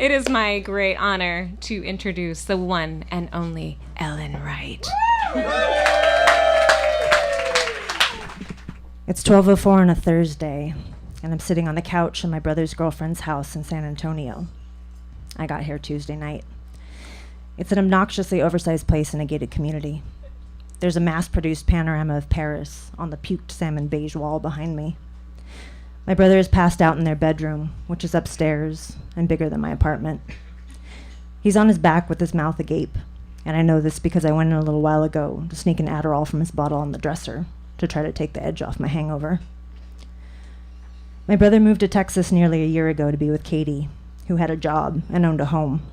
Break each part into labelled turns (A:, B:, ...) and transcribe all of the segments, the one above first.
A: It is my great honor to introduce the one and only Ellen Wright.
B: It's 12:04 on a Thursday, and I'm sitting on the couch in my brother's girlfriend's house in San Antonio. I got here Tuesday night. It's an obnoxiously oversized place in a gated community. There's a mass-produced panorama of Paris on the puked salmon beige wall behind me. My brother is passed out in their bedroom, which is upstairs and bigger than my apartment. He's on his back with his mouth agape, and I know this because I went in a little while ago to sneak an Adderall from his bottle on the dresser to try to take the edge off my hangover. My brother moved to Texas nearly a year ago to be with Katie, who had a job and owned a home.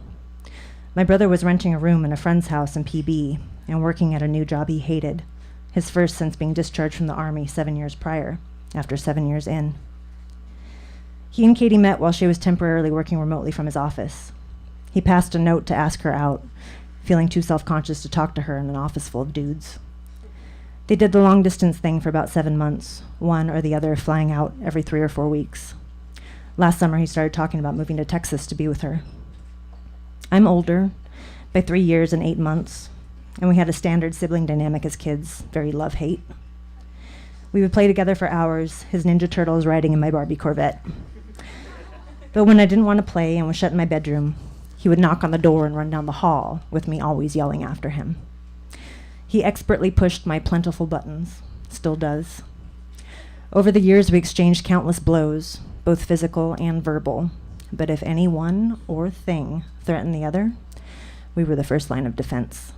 B: My brother was renting a room in a friend's house in PB and working at a new job he hated, his first since being discharged from the Army 7 years prior, after 7 years in. He and Katie met while she was temporarily working remotely from his office. He passed a note to ask her out, feeling too self-conscious to talk to her in an office full of dudes. They did the long-distance thing for about 7 months, one or the other flying out every 3 or 4 weeks. Last summer, he started talking about moving to Texas to be with her. I'm older, by 3 years and 8 months, and we had a standard sibling dynamic as kids, very love-hate. We would play together for hours, his Ninja Turtles riding in my Barbie Corvette. But when I didn't want to play and was shut in my bedroom, he would knock on the door and run down the hall, with me always yelling after him. He expertly pushed my plentiful buttons, still does. Over the years, we exchanged countless blows, both physical and verbal. But if any one or thing threatened the other, we were the first line of defense.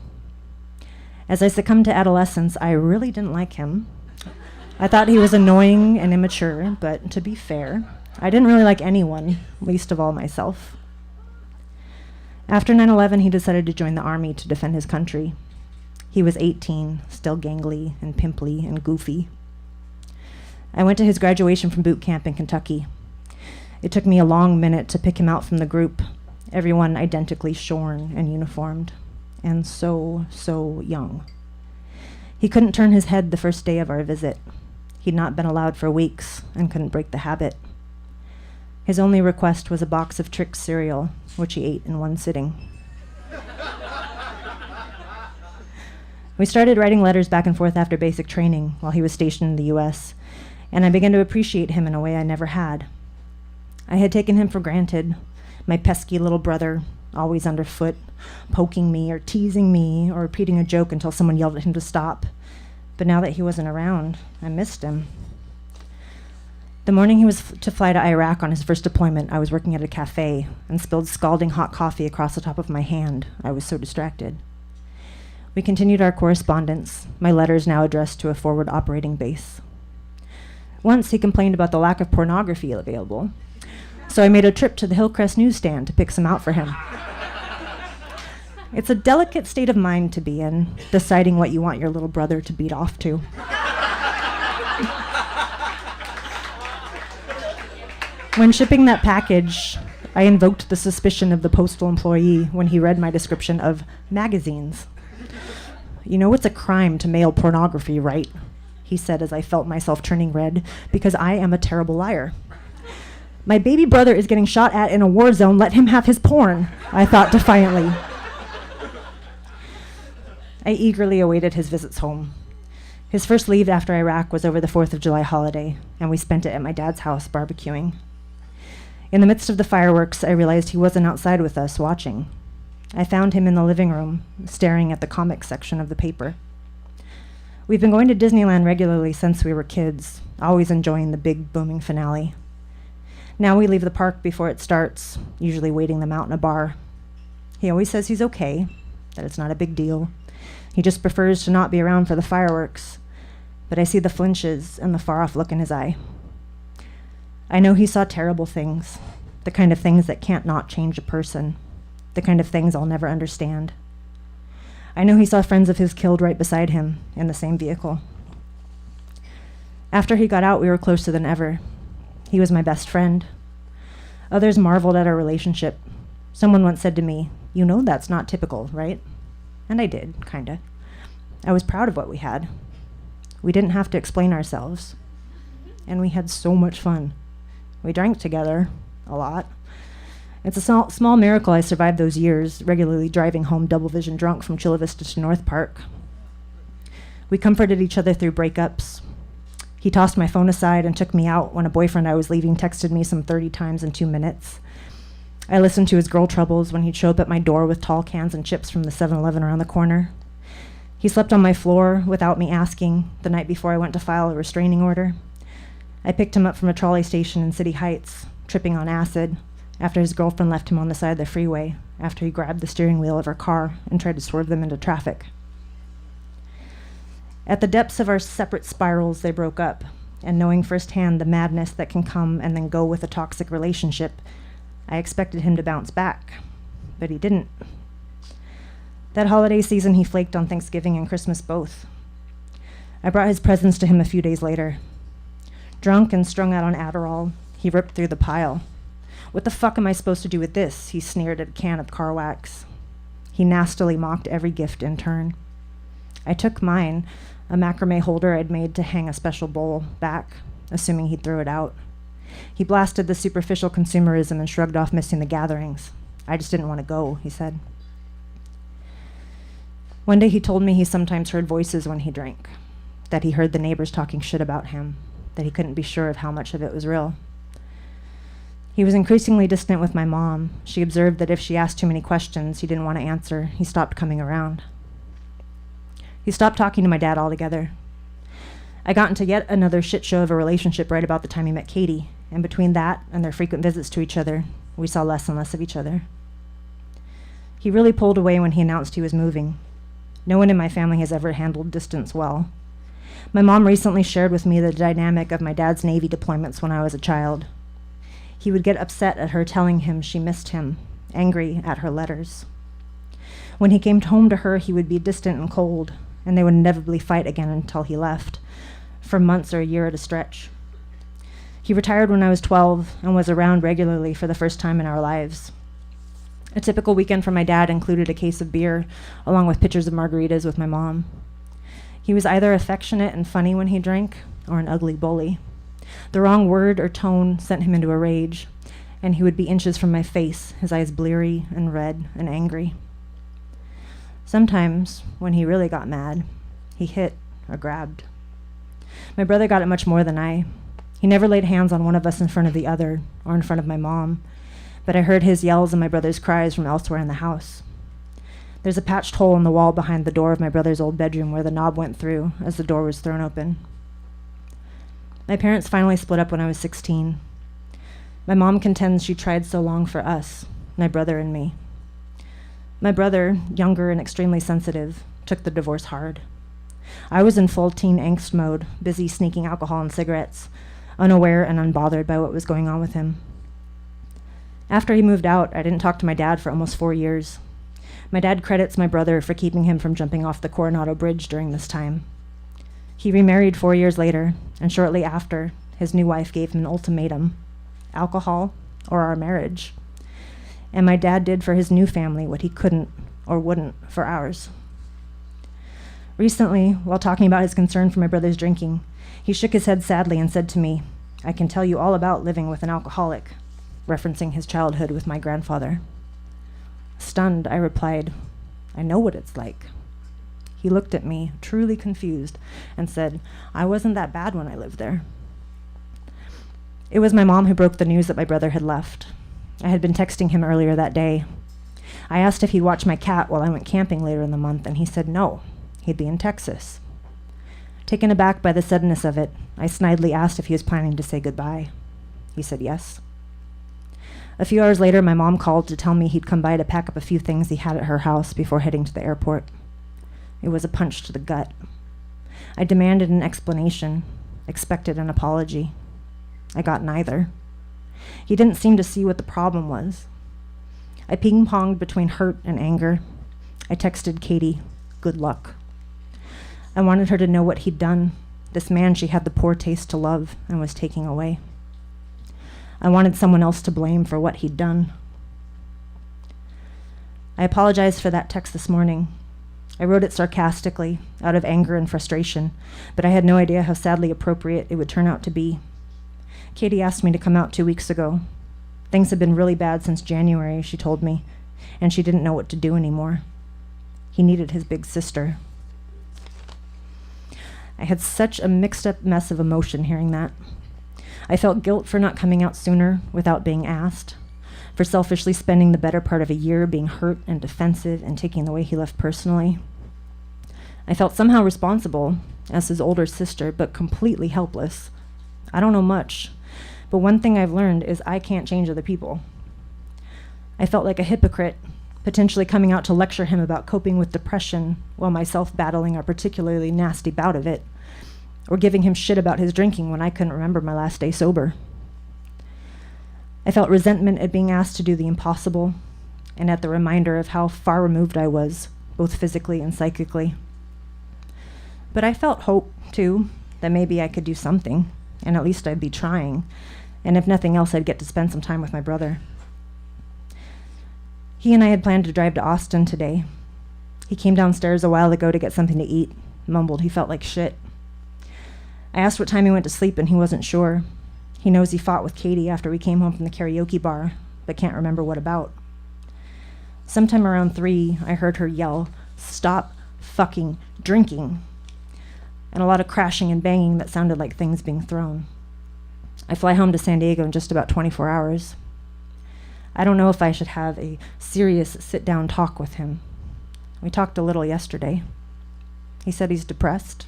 B: As I succumbed to adolescence, I really didn't like him. I thought he was annoying and immature, but to be fair, I didn't really like anyone, least of all myself. After 9/11, he decided to join the Army to defend his country. He was 18, still gangly and pimply and goofy. I went to his graduation from boot camp in Kentucky. It took me a long minute to pick him out from the group, everyone identically shorn and uniformed, and so young. He couldn't turn his head the first day of our visit. He'd not been allowed for weeks and couldn't break the habit. His only request was a box of Trix cereal, which he ate in one sitting. We started writing letters back and forth after basic training while he was stationed in the U.S., and I began to appreciate him in a way I never had. I had taken him for granted, my pesky little brother, always underfoot, poking me or teasing me or repeating a joke until someone yelled at him to stop. But now that he wasn't around, I missed him. The morning he was to fly to Iraq on his first deployment, I was working at a cafe and spilled scalding hot coffee across the top of my hand. I was so distracted. We continued our correspondence, my letters now addressed to a forward operating base. Once he complained about the lack of pornography available, so I made a trip to the Hillcrest newsstand to pick some out for him. It's a delicate state of mind to be in, deciding what you want your little brother to beat off to. When shipping that package, I invoked the suspicion of the postal employee when he read my description of magazines. "You know it's a crime to mail pornography, right?" he said as I felt myself turning red, because I am a terrible liar. "My baby brother is getting shot at in a war zone. Let him have his porn," I thought defiantly. I eagerly awaited his visits home. His first leave after Iraq was over the 4th of July holiday, and we spent it at my dad's house barbecuing. In the midst of the fireworks, I realized he wasn't outside with us watching. I found him in the living room, staring at the comics section of the paper. We've been going to Disneyland regularly since we were kids, always enjoying the big booming finale. Now we leave the park before it starts, usually waiting them out in a bar. He always says he's okay, that it's not a big deal. He just prefers to not be around for the fireworks, but I see the flinches and the far-off look in his eye. I know he saw terrible things, the kind of things that can't not change a person, the kind of things I'll never understand. I know he saw friends of his killed right beside him in the same vehicle. After he got out, we were closer than ever. He was my best friend. Others marveled at our relationship. Someone once said to me, "You know that's not typical, right?" And I did, kinda. I was proud of what we had. We didn't have to explain ourselves. And we had so much fun. We drank together, a lot. It's a small miracle I survived those years, regularly driving home double vision drunk from Chula Vista to North Park. We comforted each other through breakups. He tossed my phone aside and took me out when a boyfriend I was leaving texted me some 30 times in 2 minutes. I listened to his girl troubles when he'd show up at my door with tall cans and chips from the 7-Eleven around the corner. He slept on my floor without me asking the night before I went to file a restraining order. I picked him up from a trolley station in City Heights, tripping on acid, after his girlfriend left him on the side of the freeway, after he grabbed the steering wheel of her car and tried to swerve them into traffic. At the depths of our separate spirals, they broke up, and knowing firsthand the madness that can come and then go with a toxic relationship, I expected him to bounce back, but he didn't. That holiday season, he flaked on Thanksgiving and Christmas both. I brought his presents to him a few days later. Drunk and strung out on Adderall, he ripped through the pile. "What the fuck am I supposed to do with this?" he sneered at a can of car wax. He nastily mocked every gift in turn. I took mine, a macrame holder I'd made to hang a special bowl, back, assuming he'd throw it out. He blasted the superficial consumerism and shrugged off missing the gatherings. "I just didn't want to go," he said. One day he told me he sometimes heard voices when he drank, that he heard the neighbors talking shit about him, that he couldn't be sure of how much of it was real. He was increasingly distant with my mom. She observed that if she asked too many questions he didn't want to answer, he stopped coming around. He stopped talking to my dad altogether. I got into yet another shit show of a relationship right about the time he met Katie, and between that and their frequent visits to each other, we saw less and less of each other. He really pulled away when he announced he was moving. No one in my family has ever handled distance well. My mom recently shared with me the dynamic of my dad's Navy deployments when I was a child. He would get upset at her telling him she missed him, angry at her letters. When he came home to her, he would be distant and cold, and they would inevitably fight again until he left, for months or a year at a stretch. He retired when I was 12 and was around regularly for the first time in our lives. A typical weekend for my dad included a case of beer, along with pitchers of margaritas with my mom. He was either affectionate and funny when he drank, or an ugly bully. The wrong word or tone sent him into a rage, and he would be inches from my face, his eyes bleary and red and angry. Sometimes, when he really got mad, he hit or grabbed. My brother got it much more than I. He never laid hands on one of us in front of the other, or in front of my mom, but I heard his yells and my brother's cries from elsewhere in the house. There's a patched hole in the wall behind the door of my brother's old bedroom where the knob went through as the door was thrown open. My parents finally split up when I was 16. My mom contends she tried so long for us, my brother and me. My brother, younger and extremely sensitive, took the divorce hard. I was in full teen angst mode, busy sneaking alcohol and cigarettes, unaware and unbothered by what was going on with him. After he moved out, I didn't talk to my dad for almost 4 years. My dad credits my brother for keeping him from jumping off the Coronado Bridge during this time. He remarried 4 years later, and shortly after, his new wife gave him an ultimatum: alcohol or our marriage. And my dad did for his new family what he couldn't or wouldn't for ours. Recently, while talking about his concern for my brother's drinking, he shook his head sadly and said to me, "I can tell you all about living with an alcoholic," referencing his childhood with my grandfather. Stunned, I replied, "I know what it's like." He looked at me, truly confused, and said, "I wasn't that bad when I lived there." It was my mom who broke the news that my brother had left. I had been texting him earlier that day. I asked if he'd watch my cat while I went camping later in the month, and he said no, he'd be in Texas. Taken aback by the suddenness of it, I snidely asked if he was planning to say goodbye. He said yes. A few hours later, my mom called to tell me he'd come by to pack up a few things he had at her house before heading to the airport. It was a punch to the gut. I demanded an explanation, expected an apology. I got neither. He didn't seem to see what the problem was. I ping-ponged between hurt and anger. I texted Katie, "Good luck." I wanted her to know what he'd done, this man she had the poor taste to love and was taking away. I wanted someone else to blame for what he'd done. I apologized for that text this morning. I wrote it sarcastically, out of anger and frustration, but I had no idea how sadly appropriate it would turn out to be. Katie asked me to come out 2 weeks ago. Things had been really bad since January, she told me, and she didn't know what to do anymore. He needed his big sister. I had such a mixed-up mess of emotion hearing that. I felt guilt for not coming out sooner without being asked, for selfishly spending the better part of a year being hurt and defensive and taking the way he left personally. I felt somehow responsible as his older sister, but completely helpless. I don't know much, but one thing I've learned is I can't change other people. I felt like a hypocrite, potentially coming out to lecture him about coping with depression while myself battling a particularly nasty bout of it, or giving him shit about his drinking when I couldn't remember my last day sober. I felt resentment at being asked to do the impossible, and at the reminder of how far removed I was, both physically and psychically. But I felt hope, too, that maybe I could do something, and at least I'd be trying, and if nothing else, I'd get to spend some time with my brother. He and I had planned to drive to Austin today. He came downstairs a while ago to get something to eat, mumbled he felt like shit. I asked what time he went to sleep, and he wasn't sure. He knows he fought with Katie after we came home from the karaoke bar, but can't remember what about. Sometime around 3, I heard her yell, "Stop fucking drinking," and a lot of crashing and banging that sounded like things being thrown. I fly home to San Diego in just about 24 hours. I don't know if I should have a serious sit-down talk with him. We talked a little yesterday. He said he's depressed.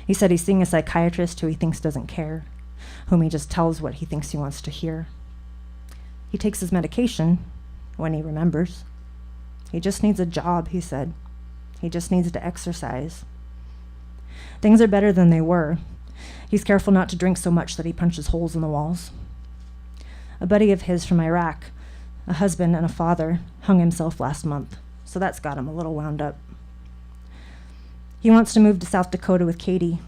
B: He said he's seeing a psychiatrist who he thinks doesn't care, whom he just tells what he thinks he wants to hear. He takes his medication when he remembers. He just needs a job, he said. He just needs to exercise. Things are better than they were. He's careful not to drink so much that he punches holes in the walls. A buddy of his from Iraq, a husband and a father, hung himself last month, so that's got him a little wound up. He wants to move to South Dakota with Katie,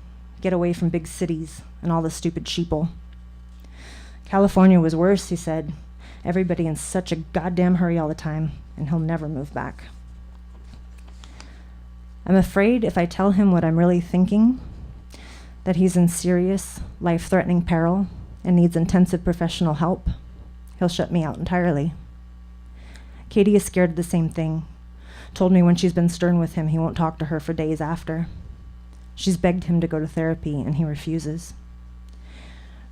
B: get away from big cities and all the stupid sheeple. California was worse, he said. Everybody in such a goddamn hurry all the time, and he'll never move back. I'm afraid if I tell him what I'm really thinking, that he's in serious, life-threatening peril and needs intensive professional help, he'll shut me out entirely. Katie is scared of the same thing. Told me when she's been stern with him, he won't talk to her for days after. She's begged him to go to therapy, and he refuses.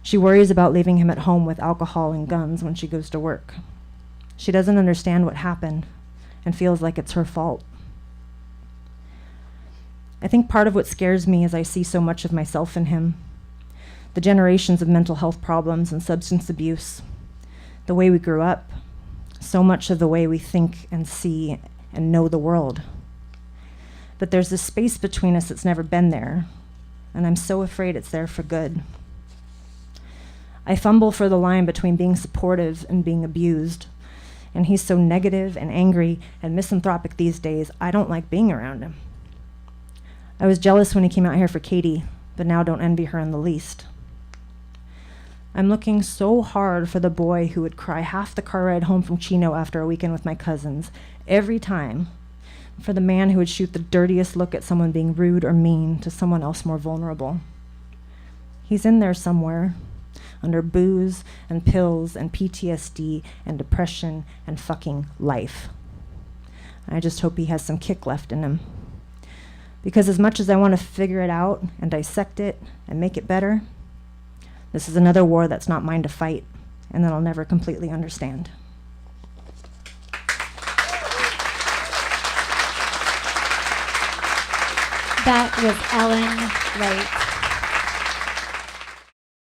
B: She worries about leaving him at home with alcohol and guns when she goes to work. She doesn't understand what happened and feels like it's her fault. I think part of what scares me is I see so much of myself in him. The generations of mental health problems and substance abuse, the way we grew up, so much of the way we think and see and know the world. But there's this space between us that's never been there, and I'm so afraid it's there for good. I fumble for the line between being supportive and being abused, and he's so negative and angry and misanthropic these days, I don't like being around him. I was jealous when he came out here for Katie, but now don't envy her in the least. I'm looking so hard for the boy who would cry half the car ride home from Chino after a weekend with my cousins, every time, for the man who would shoot the dirtiest look at someone being rude or mean to someone else more vulnerable. He's in there somewhere, under booze and pills and PTSD and depression and fucking life. I just hope he has some kick left in him. Because as much as I want to figure it out and dissect it and make it better, this is another war that's not mine to fight and that I'll never completely understand.
C: That was Ellen Wright.